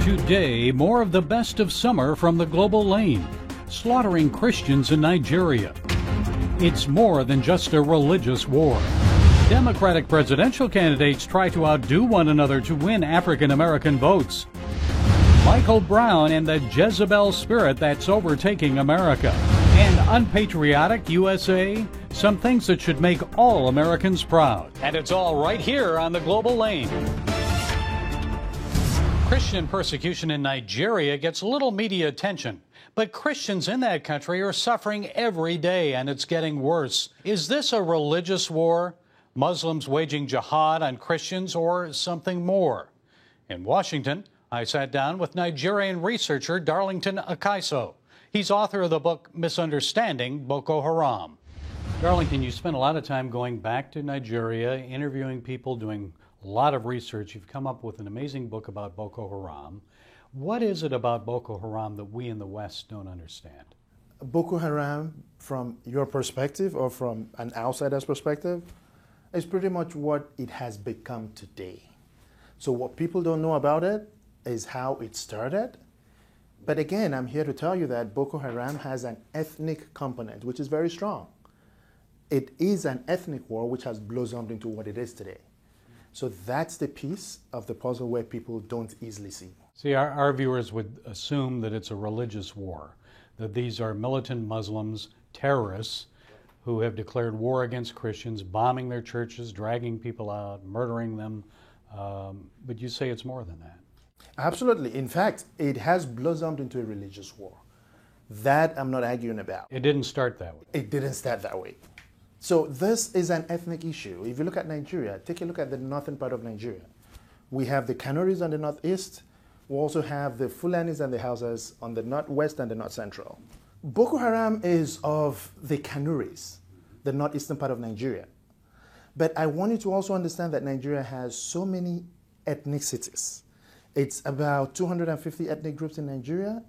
Today, more of the best of summer from the global lane, slaughtering Christians in Nigeria. It's more than just a religious war. Democratic presidential candidates try to outdo one another to win African American votes. Michael Brown and the Jezebel spirit that's overtaking America. And Unpatriotic USA, some things that should make all Americans proud. And it's all right here on the global lane. Christian persecution in Nigeria gets little media attention, but Christians in that country are suffering every day, and it's getting worse. Is this a religious war? Muslims waging jihad on Christians, or something more? In Washington, I sat down with Nigerian researcher Darlington Akaiso. He's author of the book Misunderstanding Boko Haram. Darlington, you spent a lot of time going back to Nigeria, interviewing people, doing a lot of research. You've come up with an amazing book about Boko Haram. What is it about Boko Haram that we in the West don't understand? Boko Haram, from your perspective or from an outsider's perspective, is pretty much what it has become today. So what people don't know about it is how it started. But again, I'm here to tell you that Boko Haram has an ethnic component, which is very strong. It is an ethnic war which has blossomed into what it is today. So that's the piece of the puzzle where people don't easily see. See, our viewers would assume that it's a religious war, that these are militant Muslims, terrorists, who have declared war against Christians, bombing their churches, dragging people out, murdering them. But you say it's more than that. Absolutely. In fact, it has blossomed into a religious war. That I'm not arguing about. It didn't start that way. It didn't start that way. So this is an ethnic issue. If you look at Nigeria, take a look at the northern part of Nigeria. We have the Canaries on the northeast. We also have the Fulanis and the Hausas on the northwest and the north central. Boko Haram is of the Canaries, the northeastern part of Nigeria. But I want you to also understand that Nigeria has so many ethnicities. It's about 250 ethnic groups in Nigeria,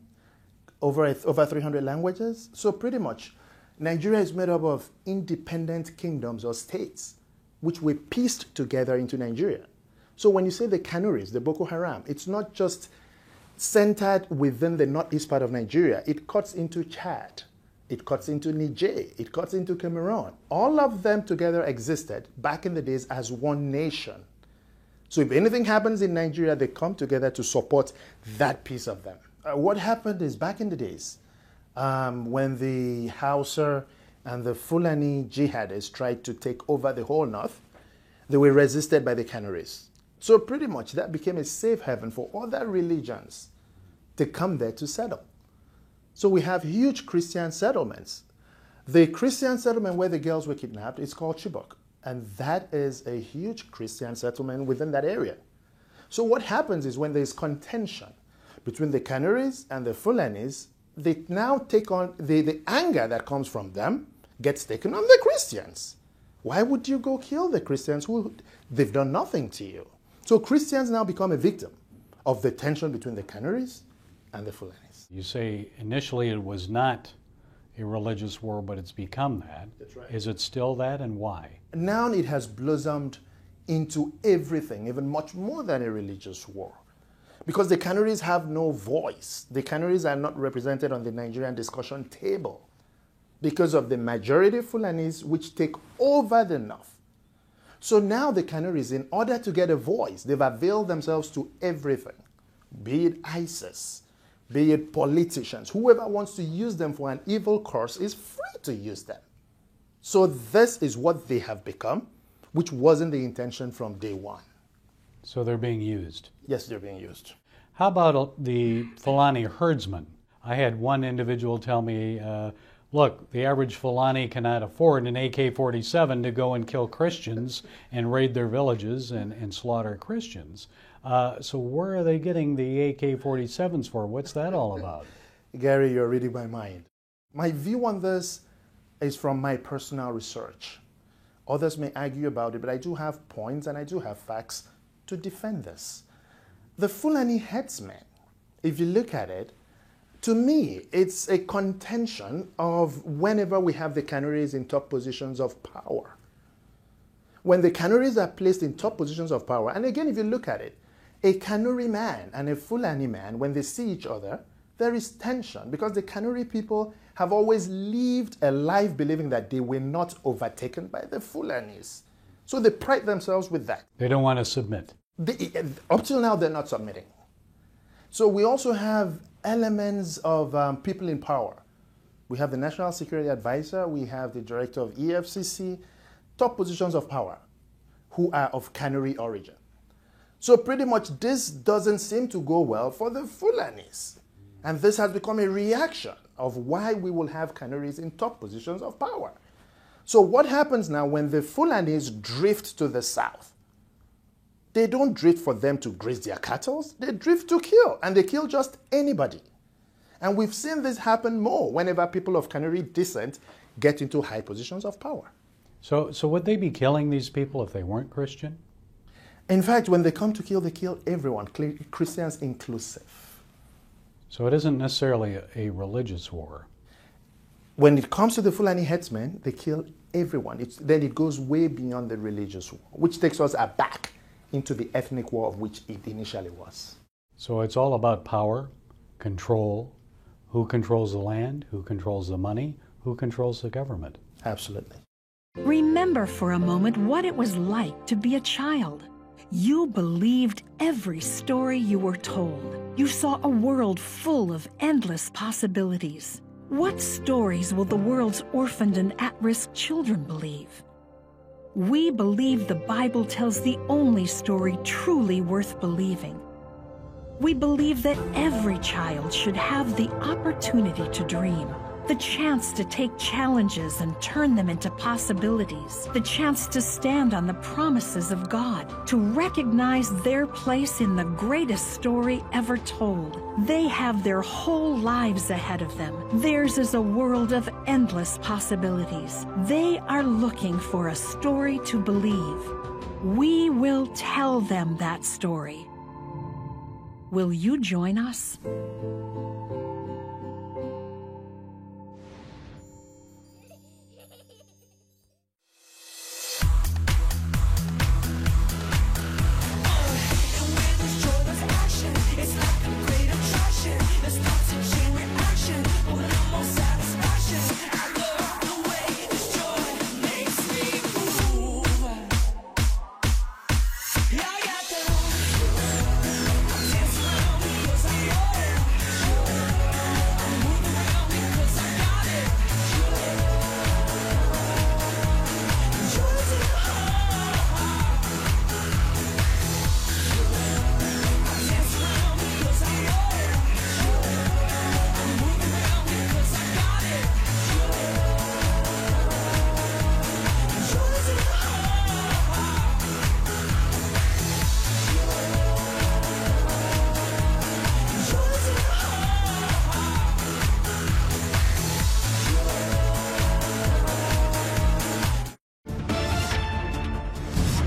over 300 languages. So pretty much, Nigeria is made up of independent kingdoms or states, which we pieced together into Nigeria. So when you say the Canaries, the Boko Haram, it's not just centered within the northeast part of Nigeria. It cuts into Chad, it cuts into Niger, it cuts into Cameroon. All of them together existed back in the days as one nation. So if anything happens in Nigeria, they come together to support that piece of them. What happened is back in the days, when the Hausa and the Fulani jihadists tried to take over the whole north, they were resisted by the Canaries. So pretty much that became a safe haven for other religions to come there to settle. So we have huge Christian settlements. The Christian settlement where the girls were kidnapped is called Chibok, and that is a huge Christian settlement within that area. So what happens is when there's contention between the Canaries and the Fulanis, they now take on the anger that comes from them gets taken on the Christians. Why would you go kill the Christians who they've done nothing to you? So Christians now become a victim of the tension between the Canaries and the Fulanis. You say initially it was not a religious war, but it's become that. That's right. Is it still that, and why? Now it has blossomed into everything, even much more than a religious war. Because the Canaries have no voice. The Canaries are not represented on the Nigerian discussion table because of the majority of Fulanis which take over the north. So now the Canaries, in order to get a voice, they've availed themselves to everything, be it ISIS, be it politicians. Whoever wants to use them for an evil cause is free to use them. So this is what they have become, which wasn't the intention from day one. So they're being used. Yes, they're being used. How about the Fulani herdsmen? I had one individual tell me, look, the average Fulani cannot afford an AK-47 to go and kill Christians and raid their villages and slaughter Christians. So where are they getting the AK-47s for? What's that all about? Gary, you're reading my mind. My view on this is from my personal research. Others may argue about it, but I do have points and I do have facts to defend this. The Fulani headsmen, if you look at it, to me, it's a contention of whenever we have the Canaries in top positions of power. When the Canaries are placed in top positions of power, and again, if you look at it, A Kanuri man and a Fulani man, when they see each other, there is tension because the Kanuri people have always lived a life believing that they were not overtaken by the Fulanis. So they pride themselves with that. They don't want to submit. Up till now, they're not submitting. So we also have elements of people in power. We have the National Security Advisor, we have the Director of EFCC, top positions of power, who are of Kanuri origin. So pretty much this doesn't seem to go well for the Fulanis. And this has become a reaction of why we will have Kanuris in top positions of power. So what happens now when the Fulanis drift to the south? They don't drift for them to graze their cattle, they drift to kill, and they kill just anybody. And we've seen this happen more whenever people of Kanuri descent get into high positions of power. So would they be killing these people if they weren't Christian? In fact, when they come to kill, they kill everyone, Christians inclusive. So it isn't necessarily a religious war. When it comes to the Fulani headsmen, they kill everyone. Then it goes way beyond the religious war, which takes us back into the ethnic war of which it initially was. So it's all about power, control, who controls the land, who controls the money, who controls the government. Absolutely. Remember for a moment what it was like to be a child. You believed every story you were told. You saw a world full of endless possibilities. What stories will the world's orphaned and at-risk children believe? We believe the Bible tells the only story truly worth believing. We believe that every child should have the opportunity to dream, the chance to take challenges and turn them into possibilities, the chance to stand on the promises of God, to recognize their place in the greatest story ever told. They have their whole lives ahead of them. Theirs is a world of endless possibilities. They are looking for a story to believe. We will tell them that story. Will you join us?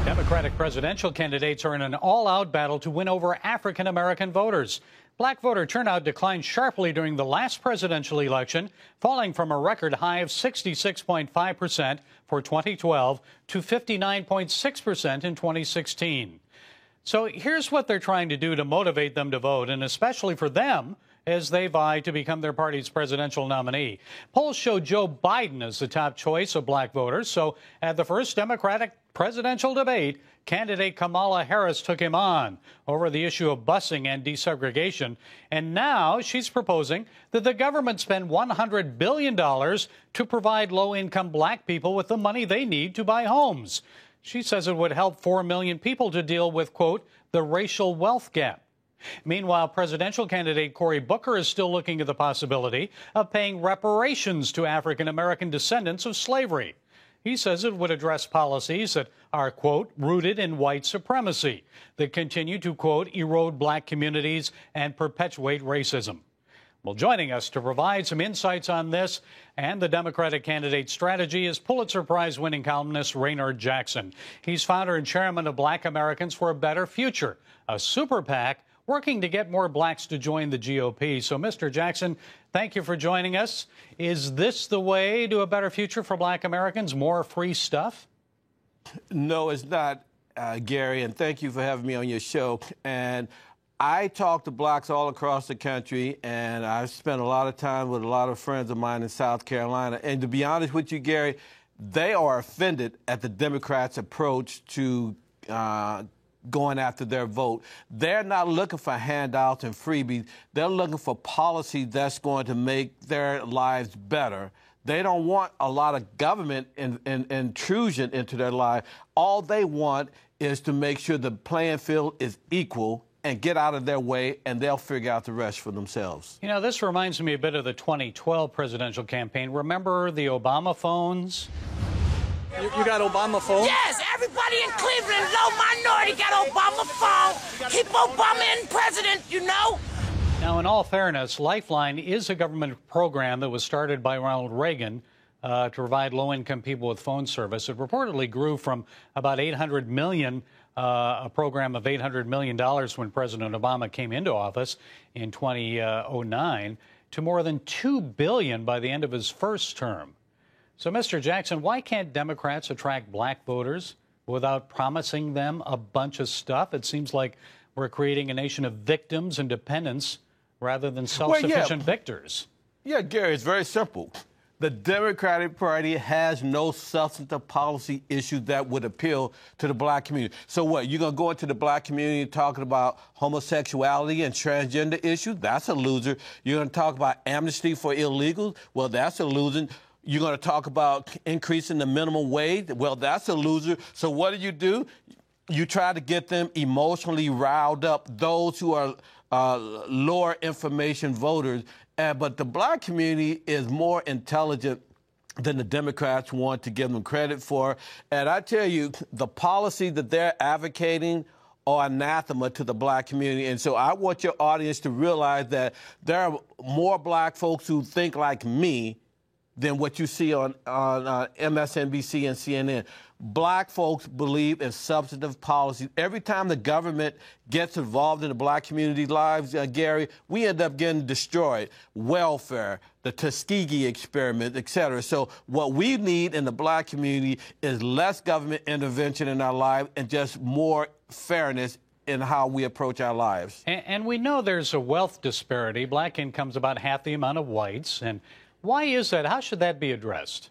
Democratic presidential candidates are in an all-out battle to win over African-American voters. Black voter turnout declined sharply during the last presidential election, falling from a record high of 66.5% for 2012 to 59.6% in 2016. So here's what they're trying to do to motivate them to vote, and especially for them as they vie to become their party's presidential nominee. Polls show Joe Biden as the top choice of black voters. So at the first Democratic presidential debate, candidate Kamala Harris took him on over the issue of busing and desegregation. And now she's proposing that the government spend $100 billion to provide low-income black people with the money they need to buy homes. She says it would help 4 million people to deal with, quote, the racial wealth gap. Meanwhile, presidential candidate Cory Booker is still looking at the possibility of paying reparations to African-American descendants of slavery. He says it would address policies that are, quote, rooted in white supremacy, that continue to, quote, erode black communities and perpetuate racism. Well, joining us to provide some insights on this and the Democratic candidate's strategy is Pulitzer Prize-winning columnist Raynard Jackson. He's founder and chairman of Black Americans for a Better Future, a super PAC working to get more blacks to join the GOP. So, Mr. Jackson, thank you for joining us. Is this the way to a better future for black Americans, more free stuff? No, it's not. Gary, and thank you for having me on your show. And I talk to blacks all across the country, and I've spent a lot of time with a lot of friends of mine in South Carolina. And to be honest with you, Gary, they are offended at the Democrats' approach to going after their vote. They're not looking for handouts and freebies. They're looking for policy that's going to make their lives better. They don't want a lot of government intrusion into their life. All they want is to make sure the playing field is equal and get out of their way, and they'll figure out the rest for themselves. You know, this reminds me a bit of the 2012 presidential campaign. Remember the Obama phones? You got Obama phone? Yes, everybody in Cleveland, low minority, got Obama phone. Keep Obama in president, you know? Now, in all fairness, Lifeline is a government program that was started by Ronald Reagan to provide low-income people with phone service. It reportedly grew from about $800 million, a program of $800 million when President Obama came into office in 2009, to more than $2 billion by the end of his first term. So, Mr. Jackson, why can't Democrats attract black voters without promising them a bunch of stuff? It seems like we're creating a nation of victims and dependents rather than self-sufficient victors. Yeah, Gary, it's very simple. The Democratic Party has no substantive policy issue that would appeal to the black community. So what, you're going to go into the black community talking about homosexuality and transgender issues? That's a loser. You're going to talk about amnesty for illegals? Well, that's a loser. You're going to talk about increasing the minimum wage? Well, that's a loser. So what do? You try to get them emotionally riled up, those who are lower information voters. But the black community is more intelligent than the Democrats want to give them credit for. And I tell you, the policy that they're advocating are anathema to the black community. And so I want your audience to realize that there are more black folks who think like me than what you see on MSNBC and CNN. Black folks believe in substantive policy. Every time the government gets involved in the black community lives, Gary, we end up getting destroyed. Welfare, the Tuskegee experiment, et cetera. So what we need in the black community is less government intervention in our lives and just more fairness in how we approach our lives. And we know there's a wealth disparity. Black income's about half the amount of whites. And why is that? How should that be addressed?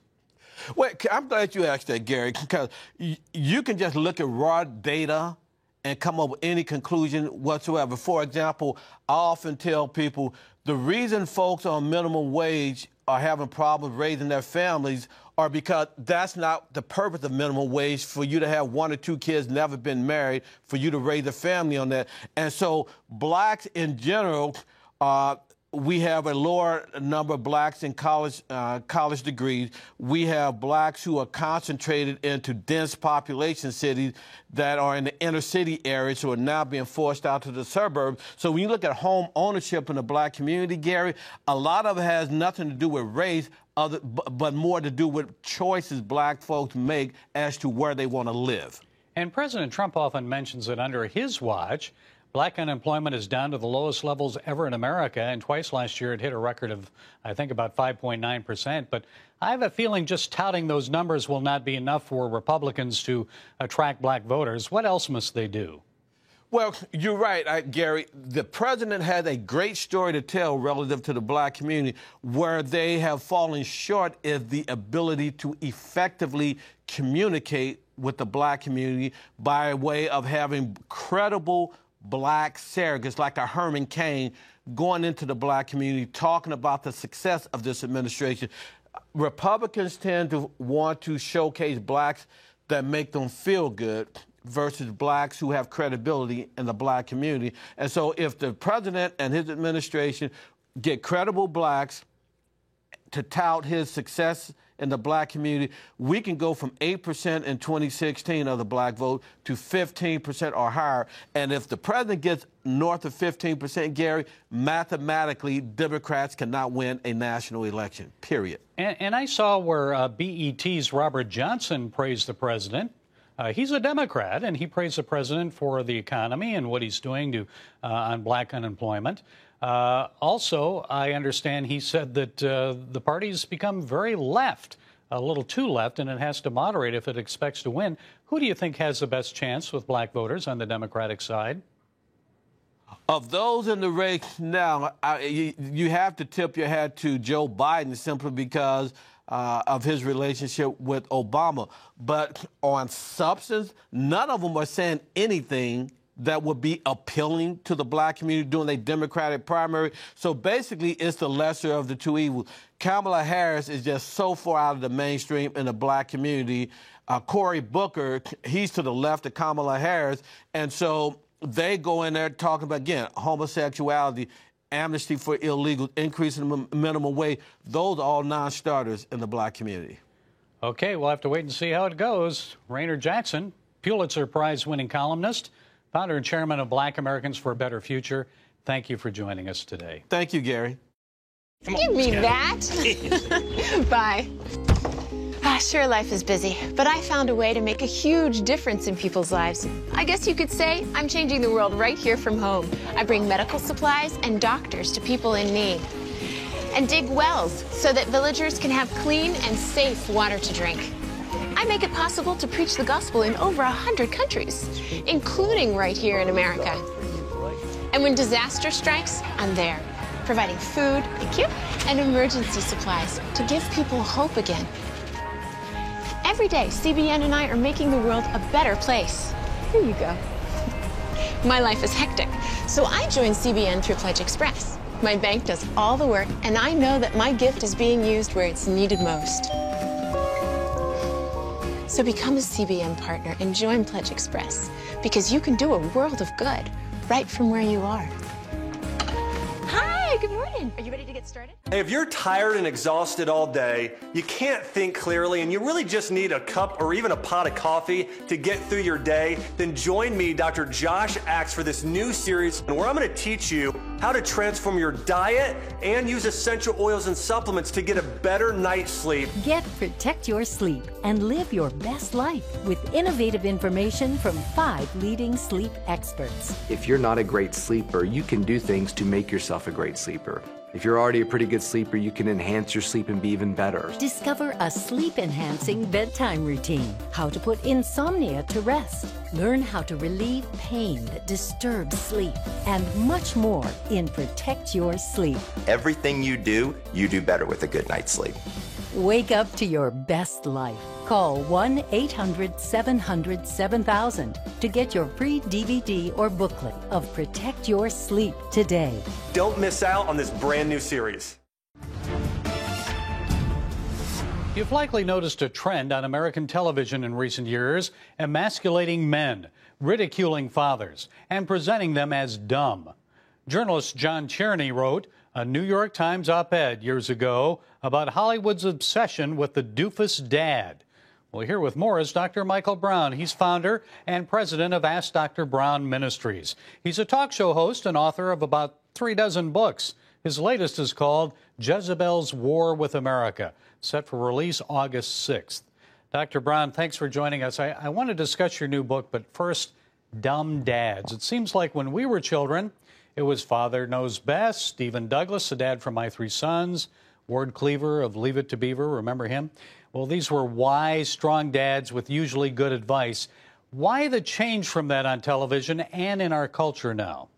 Well, I'm glad you asked that, Gary, because you can just look at raw data and come up with any conclusion whatsoever. For example, I often tell people the reason folks on minimum wage are having problems raising their families are because that's not the purpose of minimum wage, for you to have 1 or 2 kids, never been married, for you to raise a family on that. And so blacks in general we have a lower number of blacks in college degrees. We have blacks who are concentrated into dense population cities that are in the inner city areas who are now being forced out to the suburbs. So when you look at home ownership in the black community, Gary, a lot of it has nothing to do with race, but more to do with choices black folks make as to where they want to live. And President Trump often mentions that under his watch, black unemployment is down to the lowest levels ever in America, and twice last year it hit a record of, I think, about 5.9%. But I have a feeling just touting those numbers will not be enough for Republicans to attract black voters. What else must they do? Well, you're right, Gary. The president has a great story to tell relative to the black community. Where they have fallen short is the ability to effectively communicate with the black community by way of having credible black surrogates like a Herman Cain going into the black community, talking about the success of this administration. Republicans tend to want to showcase blacks that make them feel good versus blacks who have credibility in the black community. And so if the president and his administration get credible blacks to tout his success in the black community, we can go from 8% in 2016 of the black vote to 15% or higher. And if the president gets north of 15%, Gary, mathematically, Democrats cannot win a national election, period. And I saw where BET's Robert Johnson praised the president. He's a Democrat, and he praised the president for the economy and what he's doing to on black unemployment. Also, I understand he said that the party's become very left a little to left, and it has to moderate if it expects to win. Who do you think has the best chance with black voters on the Democratic side? Of those in the race now, you have to tip your hat to Joe Biden simply because of his relationship with Obama. But on substance, none of them are saying anything that would be appealing to the black community during a Democratic primary. So basically, it's the lesser of the two evils. Kamala Harris is just so far out of the mainstream in the black community. Cory Booker, he's to the left of Kamala Harris. And so they go in there talking about, again, homosexuality, amnesty for illegals, increasing the minimum wage. Those are all non-starters in the black community. Okay, we'll have to wait and see how it goes. Raynor Jackson, Pulitzer Prize-winning columnist, founder and chairman of Black Americans for a Better Future. Thank you for joining us today. Thank you, Gary. Give me that. Bye. Sure, life is busy, but I found a way to make a huge difference in people's lives. I guess you could say I'm changing the world right here from home. I bring medical supplies and doctors to people in need, and dig wells so that villagers can have clean and safe water to drink. I make it possible to preach the gospel in over 100 countries, including right here in America. And when disaster strikes, I'm there, providing food, thank you, and emergency supplies to give people hope again. Every day, CBN and I are making the world a better place. Here you go. My life is hectic, so I joined CBN through Pledge Express. My bank does all the work, and I know that my gift is being used where it's needed most. So become a CBN partner and join Pledge Express, because you can do a world of good right from where you are. Hi, good morning. Are you ready to get started? Hey, if you're tired and exhausted all day, you can't think clearly, and you really just need a cup or even a pot of coffee to get through your day, then join me, Dr. Josh Axe, for this new series where I'm going to teach you how to transform your diet and use essential oils and supplements to get a better night's sleep. Get Protect Your Sleep and live your best life with innovative information from 5 leading sleep experts. If you're not a great sleeper, you can do things to make yourself a great sleeper. If you're already a pretty good sleeper, you can enhance your sleep and be even better. Discover a sleep-enhancing bedtime routine, how to put insomnia to rest, learn how to relieve pain that disturbs sleep, and much more in Protect Your Sleep. Everything you do better with a good night's sleep. Wake up to your best life. Call 1-800-700-7000 to get your free DVD or booklet of Protect Your Sleep today. Don't miss out on this brand new series. You've likely noticed a trend on American television in recent years, emasculating men, ridiculing fathers, and presenting them as dumb. Journalist John Cherny wrote a New York Times op-ed years ago about Hollywood's obsession with the doofus dad. Well, here with more is Dr. Michael Brown. He's founder and president of Ask Dr. Brown Ministries. He's a talk show host and author of about 36 books. His latest is called Jezebel's War with America, set for release August 6th. Dr. Brown, thanks for joining us. I want to discuss your new book, but first, dumb dads. It seems like when we were children, it was Father Knows Best, Stephen Douglas, the dad from My Three Sons, Ward Cleaver of Leave It to Beaver, remember him? Well, these were wise, strong dads with usually good advice. Why the change from that on television and in our culture now?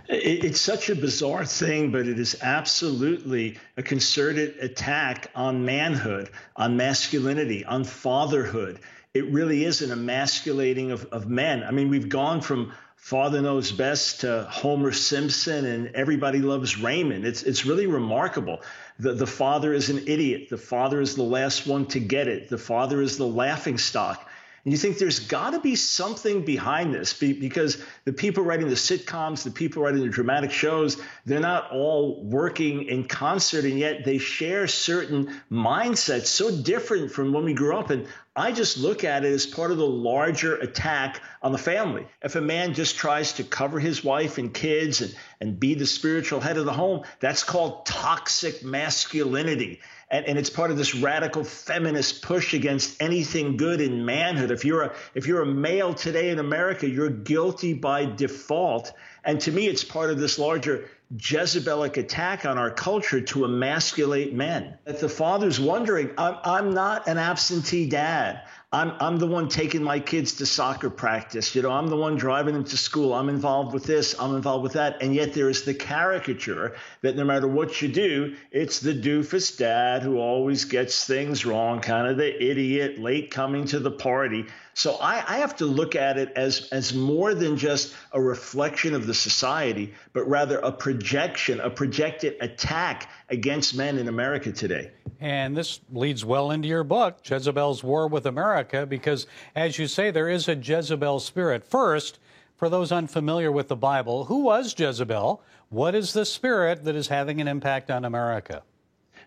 It's such a bizarre thing, but it is absolutely a concerted attack on manhood, on masculinity, on fatherhood. It really is an emasculating of men. I mean, we've gone from Father Knows Best to Homer Simpson and Everybody Loves Raymond. It's really remarkable. The father is an idiot. The father is the last one to get it. The father is the laughingstock. And you think there's got to be something behind this because the people writing the sitcoms, the people writing the dramatic shows, they're not all working in concert, and yet they share certain mindsets so different from when we grew up. And I just look at it as part of the larger attack on the family. If a man just tries to cover his wife and kids and be the spiritual head of the home, that's called toxic masculinity. And it's part of this radical feminist push against anything good in manhood. If you're a male today in America, you're guilty by default. And to me, it's part of this larger Jezebelic attack on our culture to emasculate men. That the father's wondering, I'm not an absentee dad. I'm the one taking my kids to soccer practice. You know, I'm the one driving them to school. I'm involved with this. I'm involved with that. And yet there is the caricature that no matter what you do, it's the doofus dad who always gets things wrong, kind of the idiot, late coming to the party. So I have to look at it as more than just a reflection of the society, but rather a projection, a projected attack against men in America today. And this leads well into your book, Jezebel's War with America, because, as you say, there is a Jezebel spirit. First, for those unfamiliar with the Bible, who was Jezebel? What is the spirit that is having an impact on America?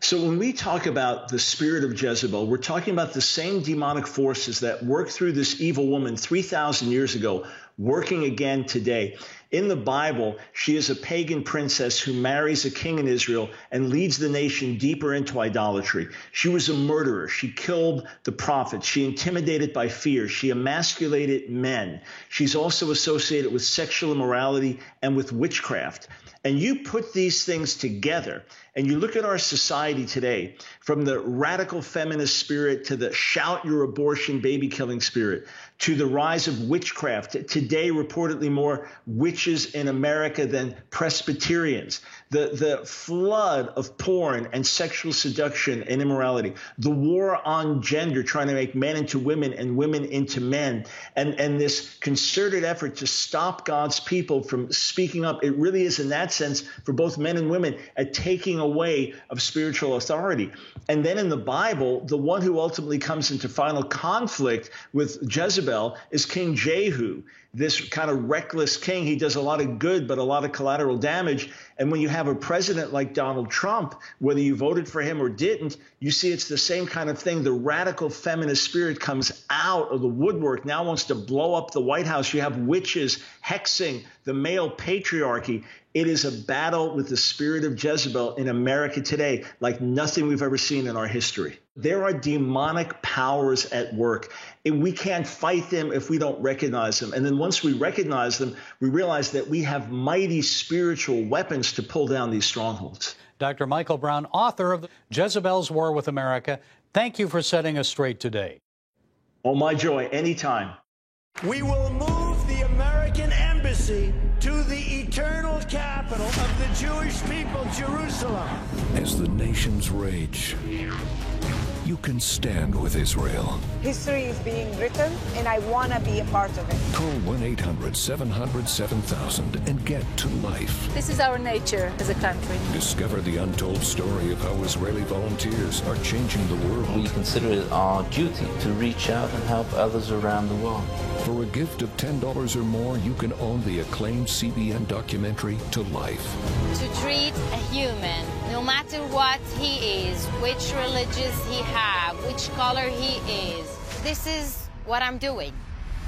So when we talk about the spirit of Jezebel, we're talking about the same demonic forces that worked through this evil woman 3,000 years ago, working again today. In the Bible, she is a pagan princess who marries a king in Israel and leads the nation deeper into idolatry. She was a murderer. She killed the prophets. She intimidated by fear. She emasculated men. She's also associated with sexual immorality and with witchcraft. And you put these things together and you look at our society today, from the radical feminist spirit to the shout your abortion, baby killing spirit, to the rise of witchcraft. Today, reportedly more witches in America than Presbyterians. The flood of porn and sexual seduction and immorality. The war on gender, trying to make men into women and women into men. And this concerted effort to stop God's people from speaking up. It really is, in that sense, for both men and women, a taking away of spiritual authority. And then in the Bible, the one who ultimately comes into final conflict with Jezebel is King Jehu, this kind of reckless king. He does a lot of good, but a lot of collateral damage. And when you have a president like Donald Trump, whether you voted for him or didn't, you see it's the same kind of thing. The radical feminist spirit comes out of the woodwork, now wants to blow up the White House. You have witches hexing the male patriarchy. It is a battle with the spirit of Jezebel in America today like nothing we've ever seen in our history. There are demonic powers at work, and we can't fight them if we don't recognize them. And then once we recognize them, we realize that we have mighty spiritual weapons to pull down these strongholds. Dr. Michael Brown, author of Jezebel's War with America, thank you for setting us straight today. Oh, my joy, anytime. We will move the American embassy to the eternal capital of the Jewish people, Jerusalem. As the nations rage, you can stand with Israel. History is being written, and I want to be a part of it. Call 1-800-700-7000 and get to life. This is our nature as a country. Discover the untold story of how Israeli volunteers are changing the world. We consider it our duty to reach out and help others around the world. For a gift of $10 or more, you can own the acclaimed CBN documentary To Life. To treat a human, no matter what he is, which religious he have, which color he is, this is what I'm doing.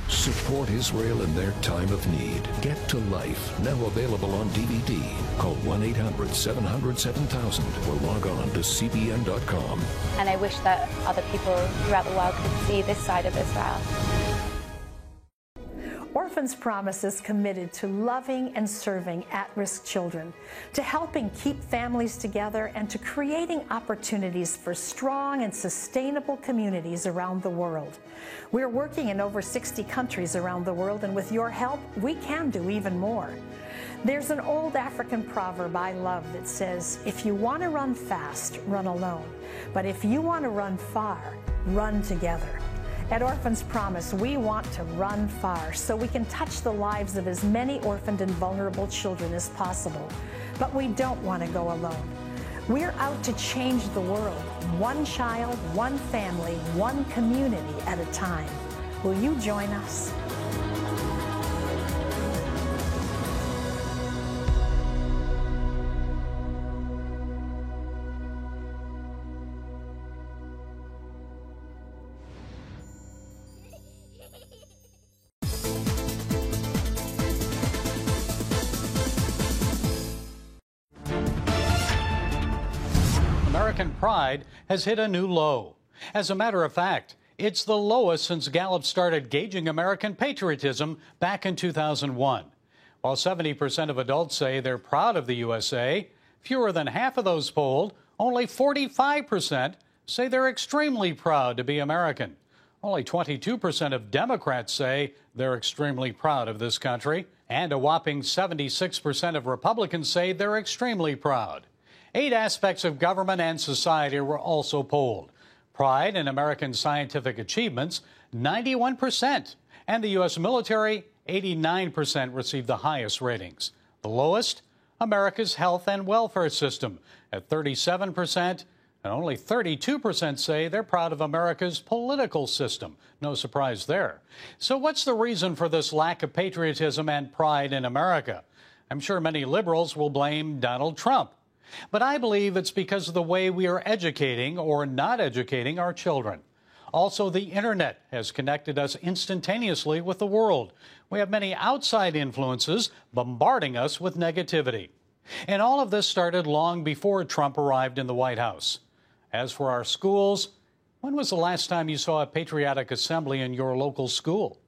Support Israel in their time of need. Get to Life, now available on DVD. Call 1-800-700-7000 or log on to cbn.com. And I wish that other people throughout the world could see this side of Israel. Orphans Promise is committed to loving and serving at-risk children, to helping keep families together, and to creating opportunities for strong and sustainable communities around the world. We're working in over 60 countries around the world, and with your help, we can do even more. There's an old African proverb I love that says, if you want to run fast, run alone. But if you want to run far, run together. At Orphans Promise, we want to run far so we can touch the lives of as many orphaned and vulnerable children as possible. But we don't want to go alone. We're out to change the world, one child, one family, one community at a time. Will you join us? American pride has hit a new low. As a matter of fact, it's the lowest since Gallup started gauging American patriotism back in 2001. While 70% of adults say they're proud of the USA, fewer than half of those polled, only 45%, say they're extremely proud to be American. Only 22% of Democrats say they're extremely proud of this country, and a whopping 76% of Republicans say they're extremely proud. 8 aspects of government and society were also polled. Pride in American scientific achievements, 91%, and the U.S. military, 89% received the highest ratings. The lowest, America's health and welfare system at 37%, and only 32% say they're proud of America's political system. No surprise there. So what's the reason for this lack of patriotism and pride in America? I'm sure many liberals will blame Donald Trump. But I believe it's because of the way we are educating or not educating our children. Also, the internet has connected us instantaneously with the world. We have many outside influences bombarding us with negativity. And all of this started long before Trump arrived in the White House. As for our schools, when was the last time you saw a patriotic assembly in your local school?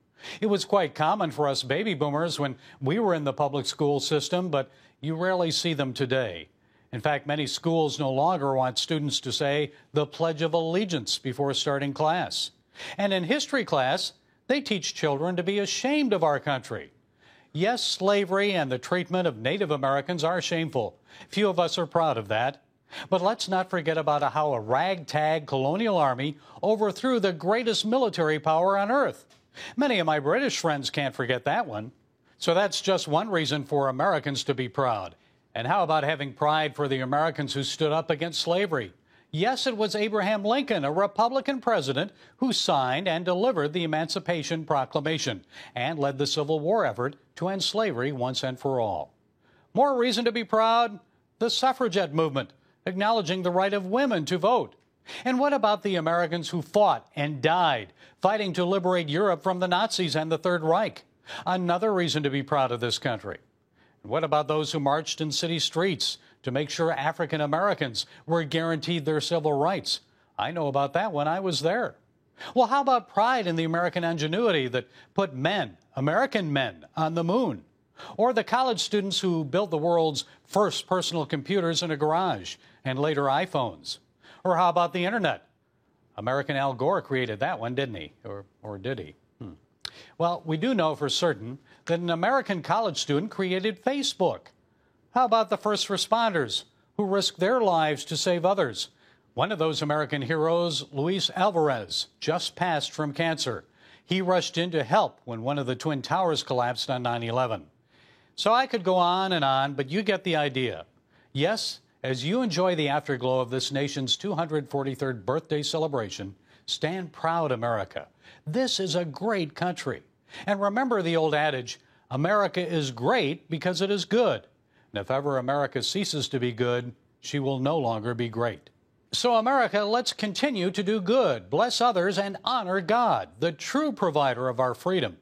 It was quite common for us baby boomers when we were in the public school system, but you rarely see them today. In fact, many schools no longer want students to say the Pledge of Allegiance before starting class. And in history class, they teach children to be ashamed of our country. Yes, slavery and the treatment of Native Americans are shameful. Few of us are proud of that. But let's not forget about how a ragtag colonial army overthrew the greatest military power on earth. Many of my British friends can't forget that one. So that's just one reason for Americans to be proud. And how about having pride for the Americans who stood up against slavery? Yes, it was Abraham Lincoln, a Republican president, who signed and delivered the Emancipation Proclamation and led the Civil War effort to end slavery once and for all. More reason to be proud? The suffragette movement, acknowledging the right of women to vote. And what about the Americans who fought and died, fighting to liberate Europe from the Nazis and the Third Reich? Another reason to be proud of this country. And what about those who marched in city streets to make sure African Americans were guaranteed their civil rights? I know about that when I was there. Well, how about pride in the American ingenuity that put men, American men, on the moon? Or the college students who built the world's first personal computers in a garage and later iPhones? Or how about the internet? American Al Gore created that one, didn't he? Or did he? Well, we do know for certain that an American college student created Facebook. How about the first responders who risked their lives to save others? One of those American heroes, Luis Alvarez, just passed from cancer. He rushed in to help when one of the Twin Towers collapsed on 9/11. So I could go on, but you get the idea. Yes, as you enjoy the afterglow of this nation's 243rd birthday celebration, stand proud, America. This is a great country. And remember the old adage, America is great because it is good. And if ever America ceases to be good, she will no longer be great. So America, let's continue to do good, bless others, and honor God, the true provider of our freedom.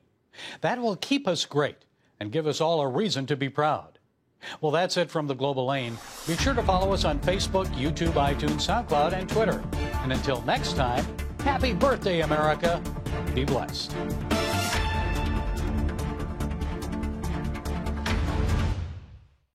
That will keep us great and give us all a reason to be proud. Well, that's it from the Global Lane. Be sure to follow us on Facebook, YouTube, iTunes, SoundCloud, and Twitter. And until next time, happy birthday, America. Be blessed.